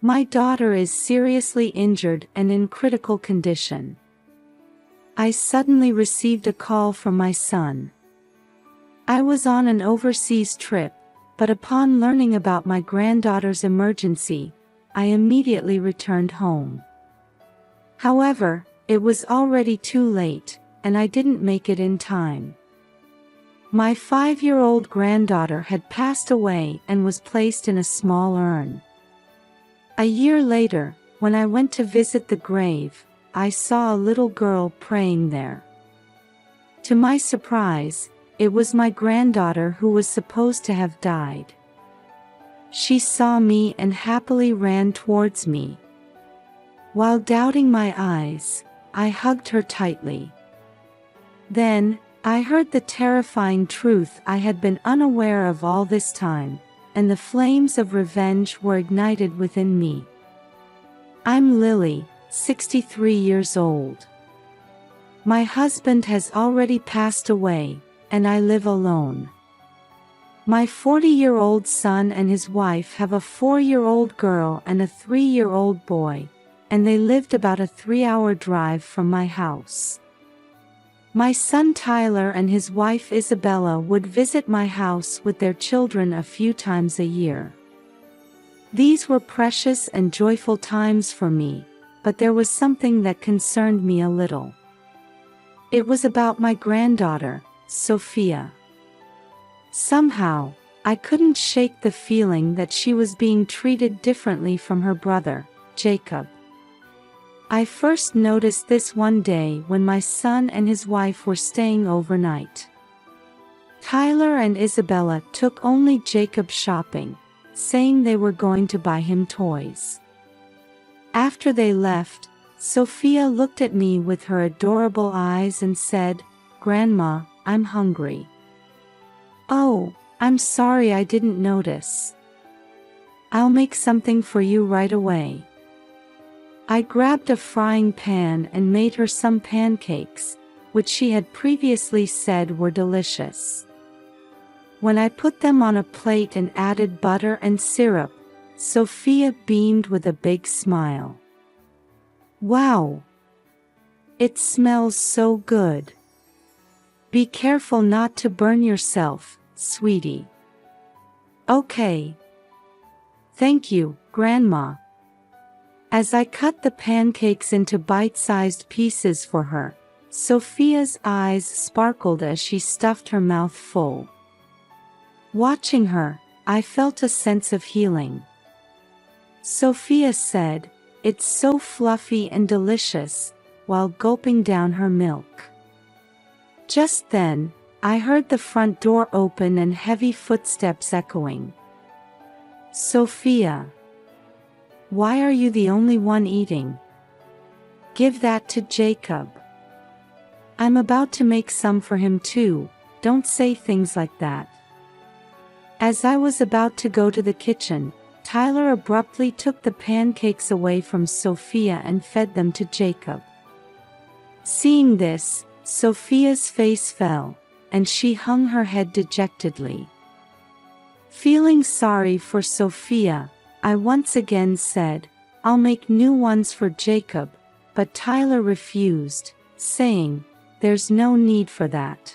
My daughter is seriously injured and in critical condition. I suddenly received a call from my son. I was on an overseas trip, but upon learning about my granddaughter's emergency, I immediately returned home. However, it was already too late, and I didn't make it in time. My 5-year-old granddaughter had passed away and was placed in a small urn. A year later, when I went to visit the grave, I saw a little girl praying there. To my surprise, it was my granddaughter who was supposed to have died. She saw me and happily ran towards me. While doubting my eyes, I hugged her tightly. Then, I heard the terrifying truth I had been unaware of all this time, and the flames of revenge were ignited within me. I'm Lily, 63 years old. My husband has already passed away, and I live alone. My 40-year-old son and his wife have a 4-year-old girl and a 3-year-old boy, and they lived about a 3-hour drive from my house. My son Tyler and his wife Isabella would visit my house with their children a few times a year. These were precious and joyful times for me, but there was something that concerned me a little. It was about my granddaughter, Sophia. Somehow, I couldn't shake the feeling that she was being treated differently from her brother, Jacob. I first noticed this one day when my son and his wife were staying overnight. Tyler and Isabella took only Jacob shopping, saying they were going to buy him toys. After they left, Sophia looked at me with her adorable eyes and said, "Grandma, I'm hungry." "Oh, I'm sorry I didn't notice. I'll make something for you right away." I grabbed a frying pan and made her some pancakes, which she had previously said were delicious. When I put them on a plate and added butter and syrup, Sophia beamed with a big smile. "Wow! It smells so good. Be careful not to burn yourself, sweetie." "Okay. Thank you, Grandma." As I cut the pancakes into bite-sized pieces for her, Sophia's eyes sparkled as she stuffed her mouth full. Watching her, I felt a sense of healing. Sophia said, "It's so fluffy and delicious," while gulping down her milk. Just then, I heard the front door open and heavy footsteps echoing. "Sophia, why are you the only one eating? Give that to Jacob. I'm about to make some for him too, don't say things like that." As I was about to go to the kitchen, Tyler abruptly took the pancakes away from Sophia and fed them to Jacob. Seeing this, Sophia's face fell, and she hung her head dejectedly. Feeling sorry for Sophia, I once again said, "I'll make new ones for Jacob," but Tyler refused, saying, "There's no need for that.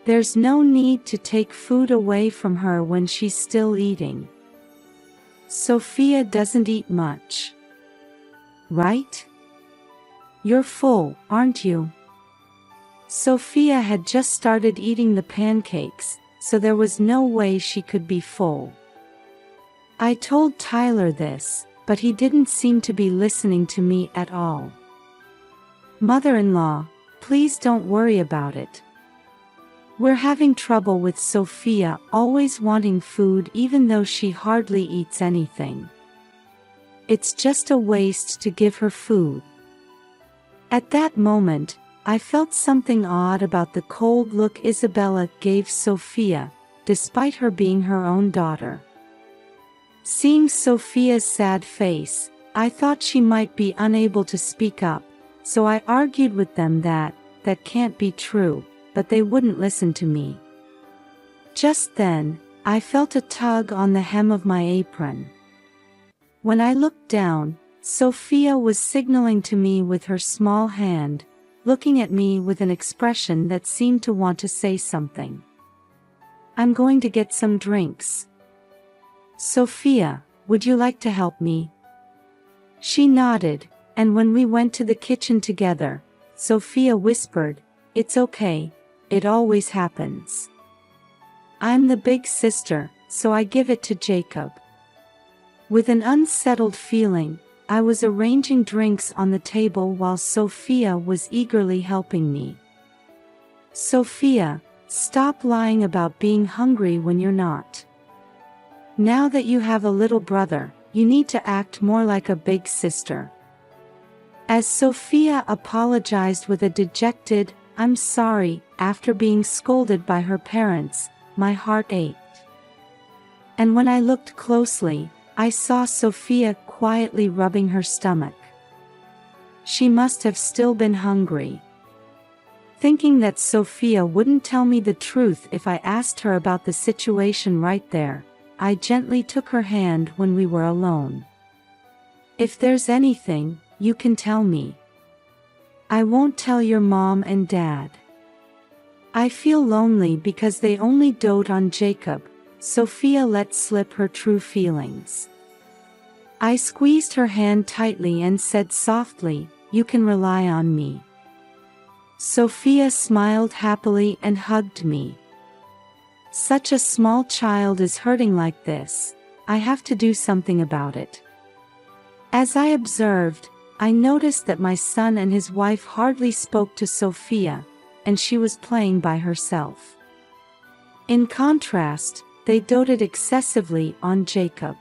There's no need to take food away from her when she's still eating. Sophia doesn't eat much. Right? You're full, aren't you?" Sophia had just started eating the pancakes, so there was no way she could be full. I told Tyler this, but he didn't seem to be listening to me at all. "Mother-in-law, please don't worry about it. We're having trouble with Sophia always wanting food even though she hardly eats anything. It's just a waste to give her food." At that moment, I felt something odd about the cold look Isabella gave Sophia, despite her being her own daughter. Seeing Sophia's sad face, I thought she might be unable to speak up, so I argued with them that can't be true, but they wouldn't listen to me. Just then, I felt a tug on the hem of my apron. When I looked down, Sophia was signaling to me with her small hand, looking at me with an expression that seemed to want to say something. "I'm going to get some drinks. Sophia, would you like to help me?" She nodded, and when we went to the kitchen together, Sophia whispered, "It's okay, it always happens. I'm the big sister, so I give it to Jacob." With an unsettled feeling, I was arranging drinks on the table while Sophia was eagerly helping me. "Sophia, stop lying about being hungry when you're not. Now that you have a little brother, you need to act more like a big sister." As Sophia apologized with a dejected, "I'm sorry," after being scolded by her parents, my heart ached. And when I looked closely, I saw Sophia quietly rubbing her stomach. She must have still been hungry. Thinking that Sophia wouldn't tell me the truth if I asked her about the situation right there, I gently took her hand when we were alone. "If there's anything, you can tell me. I won't tell your mom and dad. I feel lonely because they only dote on Jacob." Sophia let slip her true feelings. I squeezed her hand tightly and said softly, "You can rely on me." Sophia smiled happily and hugged me. "Such a small child is hurting like this. I have to do something about it." As I observed, I noticed that my son and his wife hardly spoke to Sophia, and she was playing by herself. In contrast, they doted excessively on Jacob.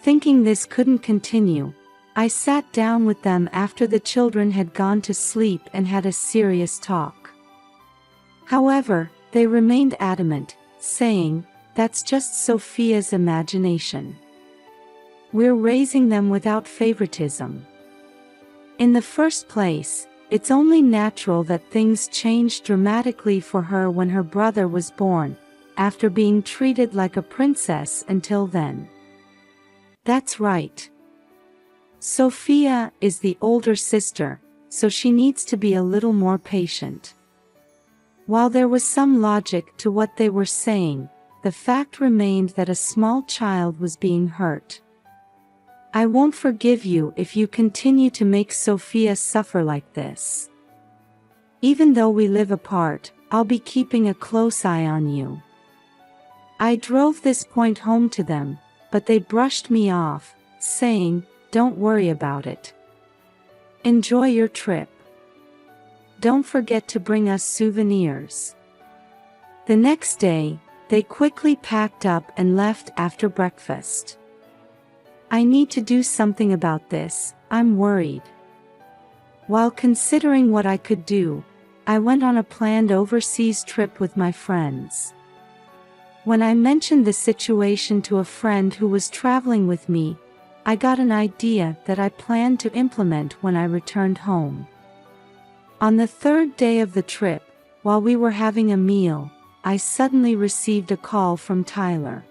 Thinking this couldn't continue, I sat down with them after the children had gone to sleep and had a serious talk. However, they remained adamant, saying, "That's just Sophia's imagination. We're raising them without favoritism. In the first place, it's only natural that things changed dramatically for her when her brother was born, after being treated like a princess until then. That's right. Sophia is the older sister, so she needs to be a little more patient." While there was some logic to what they were saying, the fact remained that a small child was being hurt. "I won't forgive you if you continue to make Sophia suffer like this. Even though we live apart, I'll be keeping a close eye on you." I drove this point home to them, but they brushed me off, saying, "Don't worry about it. Enjoy your trip. Don't forget to bring us souvenirs." The next day, they quickly packed up and left after breakfast. "I need to do something about this, I'm worried." While considering what I could do, I went on a planned overseas trip with my friends. When I mentioned the situation to a friend who was traveling with me, I got an idea that I planned to implement when I returned home. On the third day of the trip, while we were having a meal, I suddenly received a call from Tyler.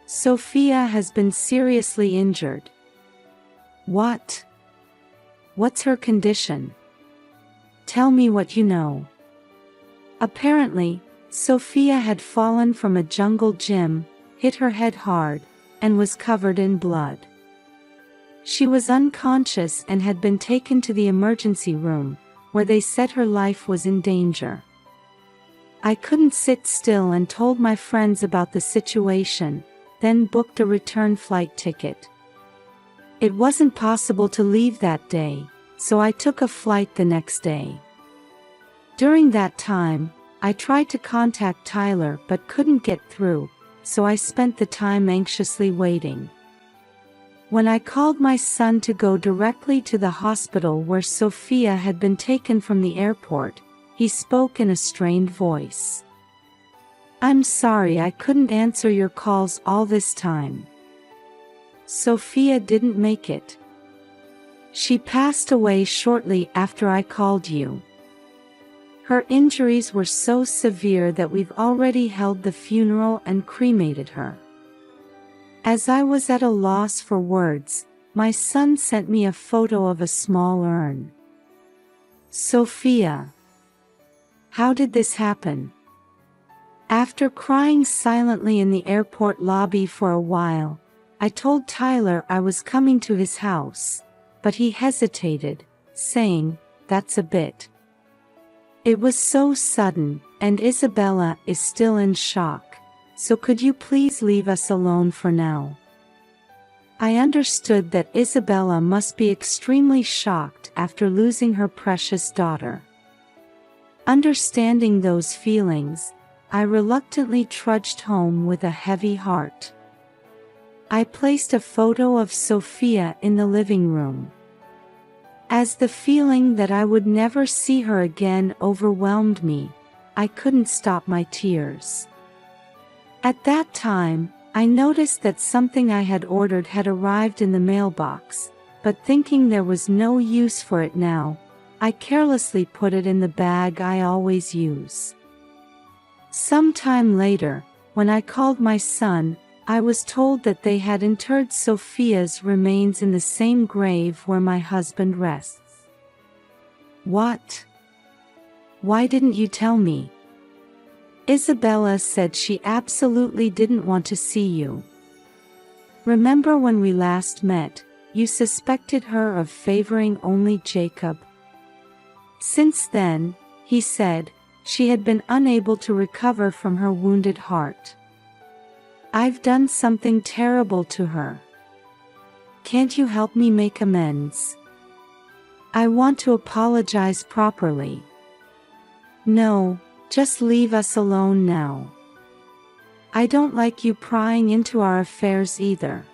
"Sophia has been seriously injured." "What? What's her condition? Tell me what you know." Apparently, Sophia had fallen from a jungle gym, hit her head hard, and was covered in blood. She was unconscious and had been taken to the emergency room, where they said her life was in danger. I couldn't sit still and told my friends about the situation, then booked a return flight ticket. It wasn't possible to leave that day, so I took a flight the next day. During that time, I tried to contact Tyler but couldn't get through, so I spent the time anxiously waiting. When I called my son to go directly to the hospital where Sophia had been taken from the airport, he spoke in a strained voice. "I'm sorry I couldn't answer your calls all this time. Sophia didn't make it. She passed away shortly after I called you. Her injuries were so severe that we've already held the funeral and cremated her." As I was at a loss for words, my son sent me a photo of a small urn. Sophia. How did this happen? After crying silently in the airport lobby for a while, I told Tyler I was coming to his house, but he hesitated, saying, "That's a bit." It was so sudden, and Isabella is still in shock, so could you please leave us alone for now? I understood that Isabella must be extremely shocked after losing her precious daughter. Understanding those feelings, I reluctantly trudged home with a heavy heart. I placed a photo of Sophia in the living room. As the feeling that I would never see her again overwhelmed me, I couldn't stop my tears. At that time, I noticed that something I had ordered had arrived in the mailbox, but thinking there was no use for it now, I carelessly put it in the bag I always use. Some time later, when I called my son, I was told that they had interred Sophia's remains in the same grave where my husband rests. What? Why didn't you tell me? Isabella said she absolutely didn't want to see you. Remember when we last met, you suspected her of favoring only Jacob? Since then, he said, she had been unable to recover from her wounded heart. I've done something terrible to her. Can't you help me make amends? I want to apologize properly. No, just leave us alone now. I don't like you prying into our affairs either.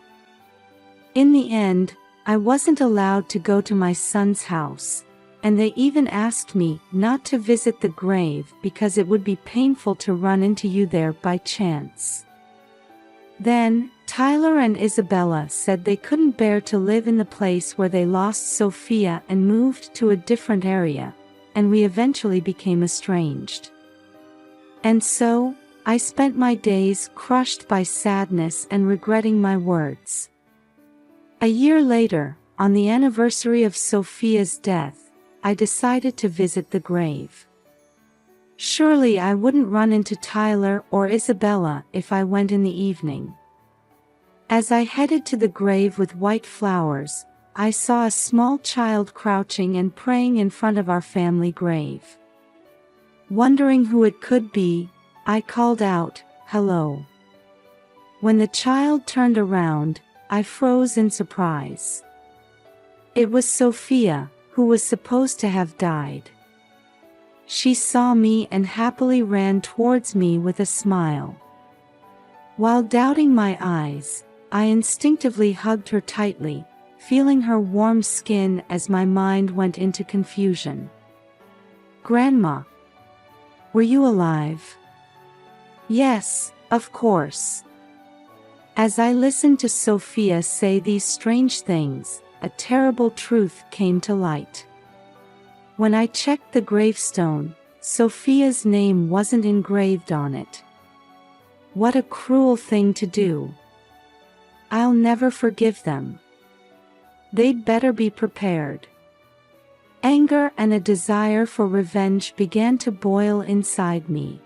In the end, I wasn't allowed to go to my son's house, and they even asked me not to visit the grave because it would be painful to run into you there by chance. Then, Tyler and Isabella said they couldn't bear to live in the place where they lost Sophia and moved to a different area, and we eventually became estranged. And so, I spent my days crushed by sadness and regretting my words. A year later, on the anniversary of Sophia's death, I decided to visit the grave. Surely I wouldn't run into Tyler or Isabella if I went in the evening. As I headed to the grave with white flowers, I saw a small child crouching and praying in front of our family grave. Wondering who it could be, I called out, "Hello." When the child turned around, I froze in surprise. It was Sophia, who was supposed to have died. She saw me and happily ran towards me with a smile. While doubting my eyes, I instinctively hugged her tightly, feeling her warm skin as my mind went into confusion. "Grandma, were you alive?" "Yes, of course." As I listened to Sophia say these strange things, a terrible truth came to light. When I checked the gravestone, Sophia's name wasn't engraved on it. What a cruel thing to do. I'll never forgive them. They'd better be prepared. Anger and a desire for revenge began to boil inside me.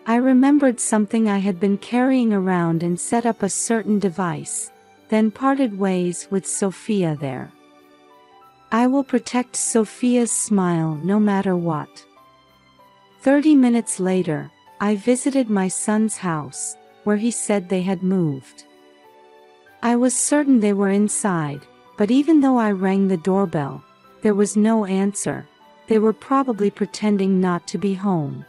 I remembered something I had been carrying around and set up a certain device, then parted ways with Sophia there. I will protect Sophia's smile no matter what. 30 minutes later, I visited my son's house, where he said they had moved. I was certain they were inside, but even though I rang the doorbell, there was no answer. They were probably pretending not to be home.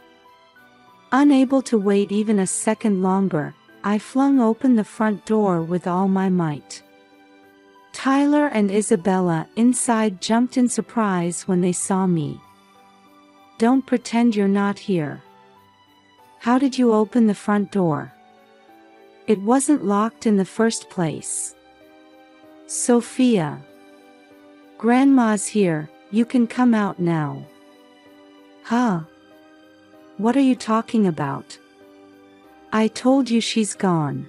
Unable to wait even a second longer, I flung open the front door with all my might. Tyler and Isabella inside jumped in surprise when they saw me. "Don't pretend you're not here. How did you open the front door? It wasn't locked in the first place." "Sophia. Grandma's here, you can come out now." "Huh? What are you talking about? I told you she's gone."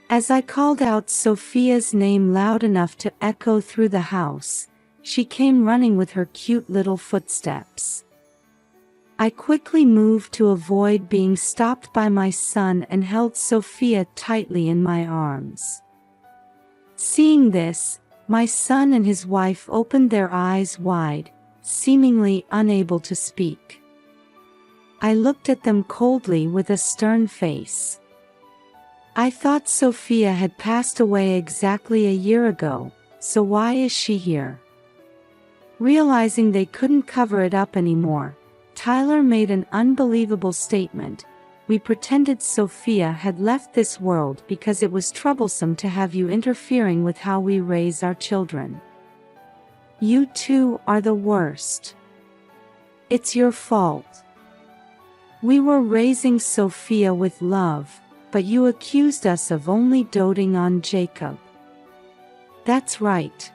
As I called out Sophia's name loud enough to echo through the house, she came running with her cute little footsteps. I quickly moved to avoid being stopped by my son and held Sophia tightly in my arms. Seeing this, my son and his wife opened their eyes wide, seemingly unable to speak. I looked at them coldly with a stern face. I thought Sophia had passed away exactly a year ago, so why is she here? Realizing they couldn't cover it up anymore, Tyler made an unbelievable statement. We pretended Sophia had left this world because it was troublesome to have you interfering with how we raise our children. You two are the worst. It's your fault. We were raising Sophia with love, but you accused us of only doting on Jacob. That's right.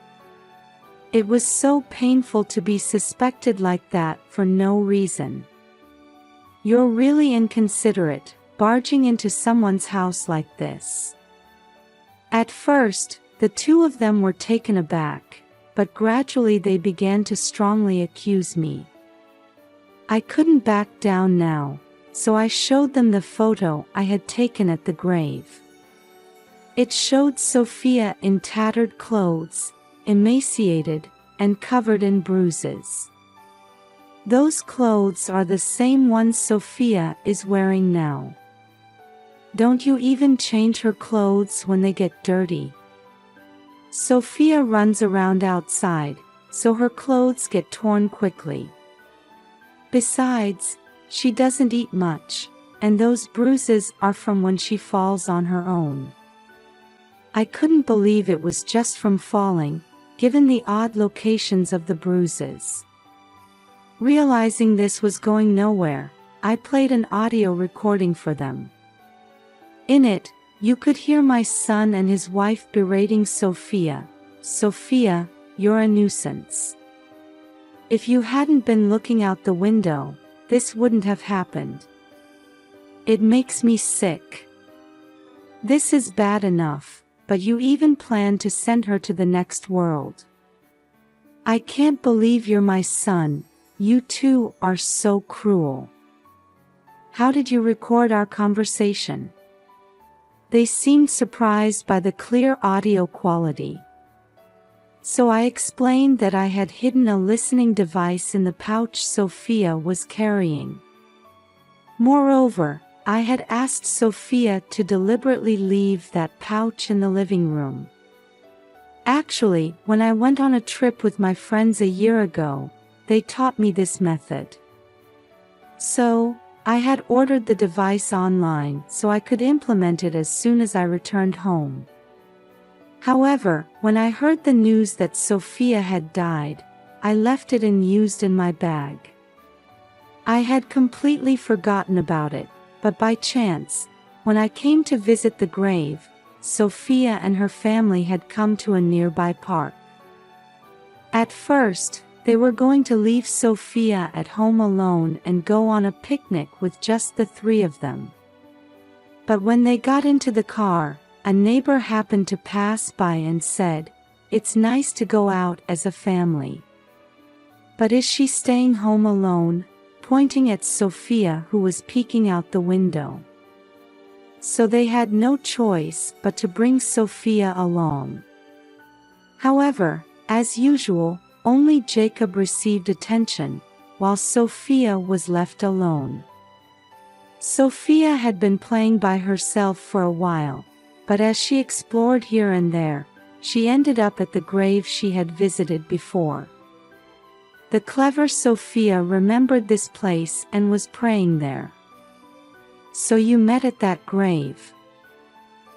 It was so painful to be suspected like that for no reason. You're really inconsiderate, barging into someone's house like this. At first, the two of them were taken aback, but gradually they began to strongly accuse me. I couldn't back down now, so I showed them the photo I had taken at the grave. It showed Sophia in tattered clothes, emaciated, and covered in bruises. Those clothes are the same ones Sophia is wearing now. Don't you even change her clothes when they get dirty? Sophia runs around outside, so her clothes get torn quickly. Besides, she doesn't eat much, and those bruises are from when she falls on her own. I couldn't believe it was just from falling, given the odd locations of the bruises. Realizing this was going nowhere, I played an audio recording for them. In it, you could hear my son and his wife berating Sophia. Sophia, you're a nuisance. If you hadn't been looking out the window, this wouldn't have happened. It makes me sick. This is bad enough, but you even plan to send her to the next world. I can't believe you're my son. You two are so cruel. How did you record our conversation? They seemed surprised by the clear audio quality. So I explained that I had hidden a listening device in the pouch Sophia was carrying. Moreover, I had asked Sophia to deliberately leave that pouch in the living room. Actually, when I went on a trip with my friends a year ago, they taught me this method. So, I had ordered the device online so I could implement it as soon as I returned home. However, when I heard the news that Sophia had died, I left it unused in my bag. I had completely forgotten about it, but by chance, when I came to visit the grave, Sophia and her family had come to a nearby park. At first, they were going to leave Sophia at home alone and go on a picnic with just the three of them. But when they got into the car, a neighbor happened to pass by and said, "It's nice to go out as a family. But is she staying home alone?" pointing at Sophia, who was peeking out the window. So they had no choice but to bring Sophia along. However, as usual, only Jacob received attention, while Sophia was left alone. Sophia had been playing by herself for a while, but as she explored here and there, she ended up at the grave she had visited before. The clever Sophia remembered this place and was praying there. "So you met at that grave?"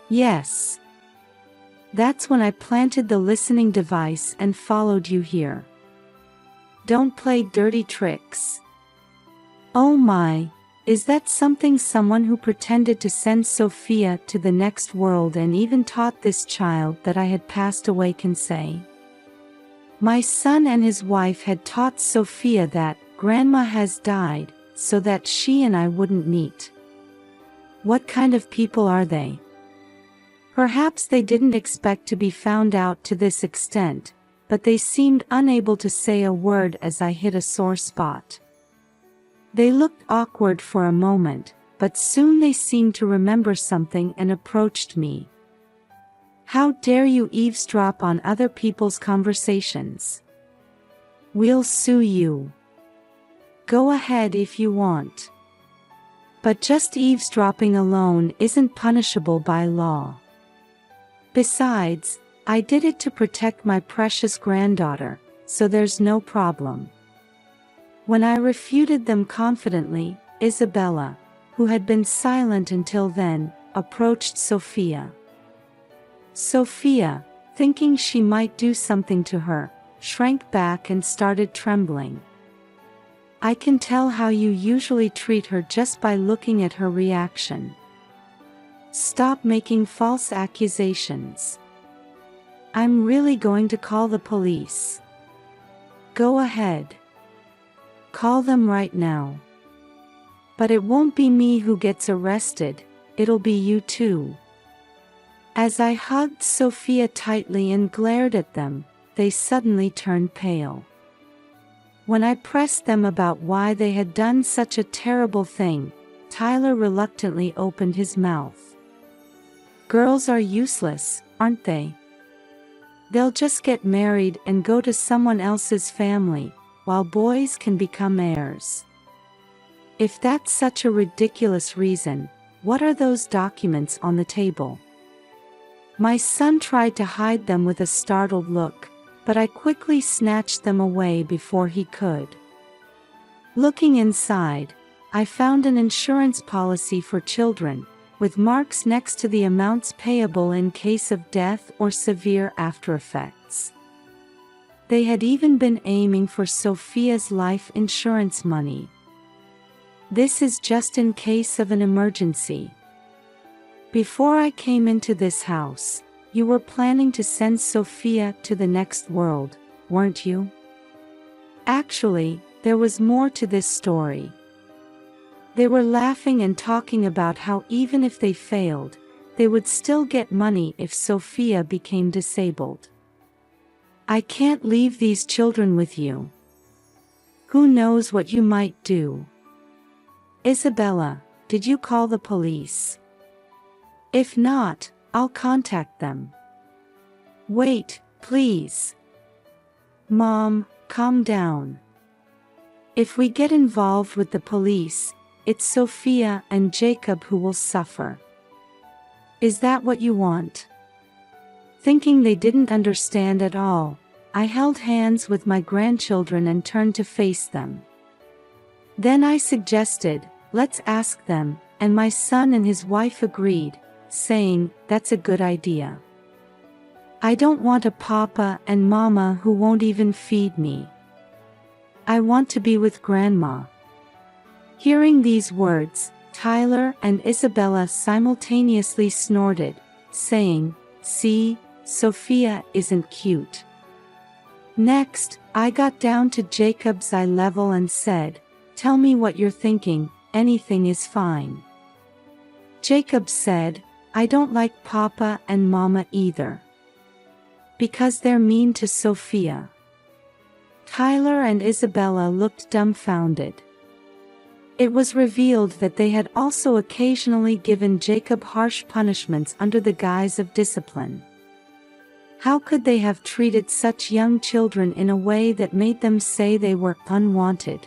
"Yes. That's when I planted the listening device and followed you here." "Don't play dirty tricks." "Oh my, is that something someone who pretended to send Sophia to the next world and even taught this child that I had passed away can say?" My son and his wife had taught Sophia that Grandma has died, so that she and I wouldn't meet. What kind of people are they? Perhaps they didn't expect to be found out to this extent, but they seemed unable to say a word as I hit a sore spot. They looked awkward for a moment, but soon they seemed to remember something and approached me. "How dare you eavesdrop on other people's conversations? We'll sue you. Go ahead if you want. But just eavesdropping alone isn't punishable by law. Besides, I did it to protect my precious granddaughter, so there's no problem." When I refuted them confidently, Isabella, who had been silent until then, approached Sophia. Sophia, thinking she might do something to her, shrank back and started trembling. I can tell how you usually treat her just by looking at her reaction. Stop making false accusations. I'm really going to call the police. Go ahead. Call them right now. But it won't be me who gets arrested, it'll be you too. As I hugged Sophia tightly and glared at them, they suddenly turned pale. When I pressed them about why they had done such a terrible thing, Tyler reluctantly opened his mouth. Girls are useless, aren't they? They'll just get married and go to someone else's family, while boys can become heirs. If that's such a ridiculous reason, what are those documents on the table? My son tried to hide them with a startled look, but I quickly snatched them away before he could. Looking inside, I found an insurance policy for children, with marks next to the amounts payable in case of death or severe aftereffects. They had even been aiming for Sophia's life insurance money. This is just in case of an emergency. Before I came into this house, you were planning to send Sophia to the next world, weren't you? Actually, there was more to this story. They were laughing and talking about how even if they failed, they would still get money if Sophia became disabled. I can't leave these children with you. Who knows what you might do? Isabella, did you call the police? If not, I'll contact them. Wait, please. Mom, calm down. If we get involved with the police, it's Sophia and Jacob who will suffer. Is that what you want? Thinking they didn't understand at all, I held hands with my grandchildren and turned to face them. Then I suggested, let's ask them, and my son and his wife agreed, saying, that's a good idea. I don't want a papa and mama who won't even feed me. I want to be with grandma. Hearing these words, Tyler and Isabella simultaneously snorted, saying, see, Sophia isn't cute. Next, I got down to Jacob's eye level and said, tell me what you're thinking, anything is fine. Jacob said, I don't like Papa and Mama either. Because they're mean to Sophia. Tyler and Isabella looked dumbfounded. It was revealed that they had also occasionally given Jacob harsh punishments under the guise of discipline. How could they have treated such young children in a way that made them say they were unwanted?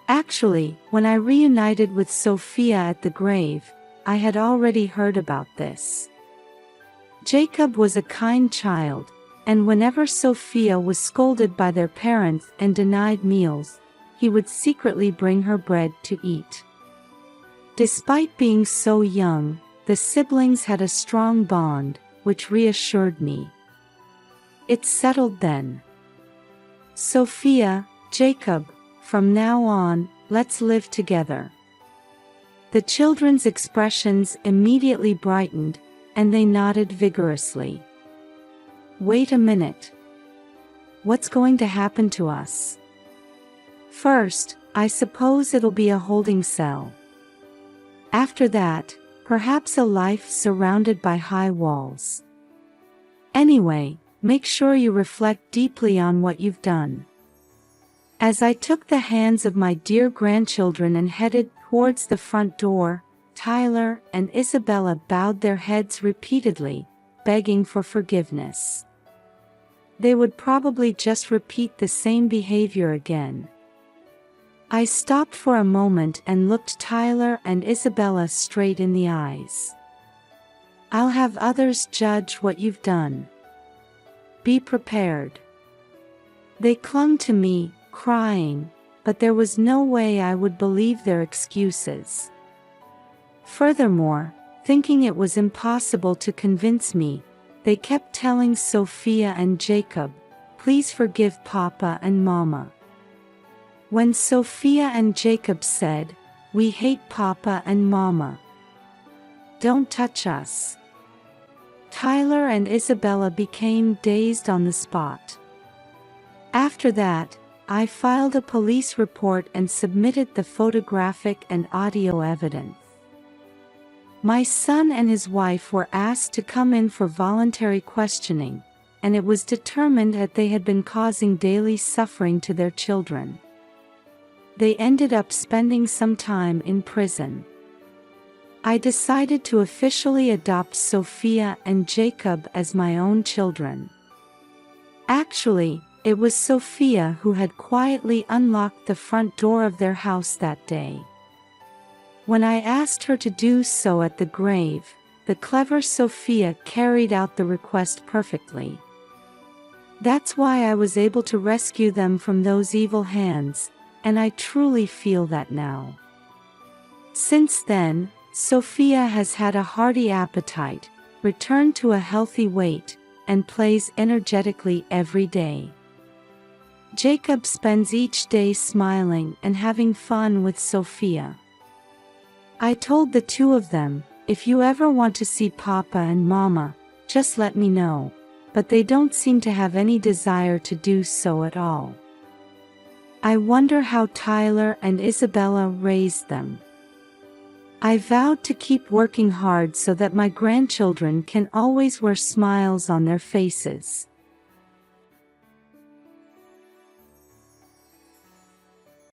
Actually, when I reunited with Sophia at the grave, I had already heard about this. Jacob was a kind child, and whenever Sophia was scolded by their parents and denied meals, he would secretly bring her bread to eat. Despite being so young, the siblings had a strong bond, which reassured me. It's settled then. Sophia, Jacob, from now on, let's live together. The children's expressions immediately brightened, and they nodded vigorously. Wait a minute. What's going to happen to us? First, I suppose it'll be a holding cell. After that, Perhaps a life surrounded by high walls. Anyway, make sure you reflect deeply on what you've done. As I took the hands of my dear grandchildren and headed towards the front door, Tyler and Isabella bowed their heads repeatedly, begging for forgiveness. They would probably just repeat the same behavior again. I stopped for a moment and looked Tyler and Isabella straight in the eyes. I'll have others judge what you've done. Be prepared. They clung to me, crying, but there was no way I would believe their excuses. Furthermore, thinking it was impossible to convince me, they kept telling Sophia and Jacob, "Please forgive Papa and Mama." When Sophia and Jacob said, "We hate Papa and Mama. Don't touch us," Tyler and Isabella became dazed on the spot. After that, I filed a police report and submitted the photographic and audio evidence. My son and his wife were asked to come in for voluntary questioning, and it was determined that they had been causing daily suffering to their children. They ended up spending some time in prison. I decided to officially adopt Sophia and Jacob as my own children. Actually, it was Sophia who had quietly unlocked the front door of their house that day. When I asked her to do so at the grave, the clever Sophia carried out the request perfectly. That's why I was able to rescue them from those evil hands, and I truly feel that now. Since then, Sophia has had a hearty appetite, returned to a healthy weight, and plays energetically every day. Jacob spends each day smiling and having fun with Sophia. I told the two of them, "If you ever want to see Papa and Mama, just let me know," but they don't seem to have any desire to do so at all. I wonder how Tyler and Isabella raised them. I vowed to keep working hard so that my grandchildren can always wear smiles on their faces.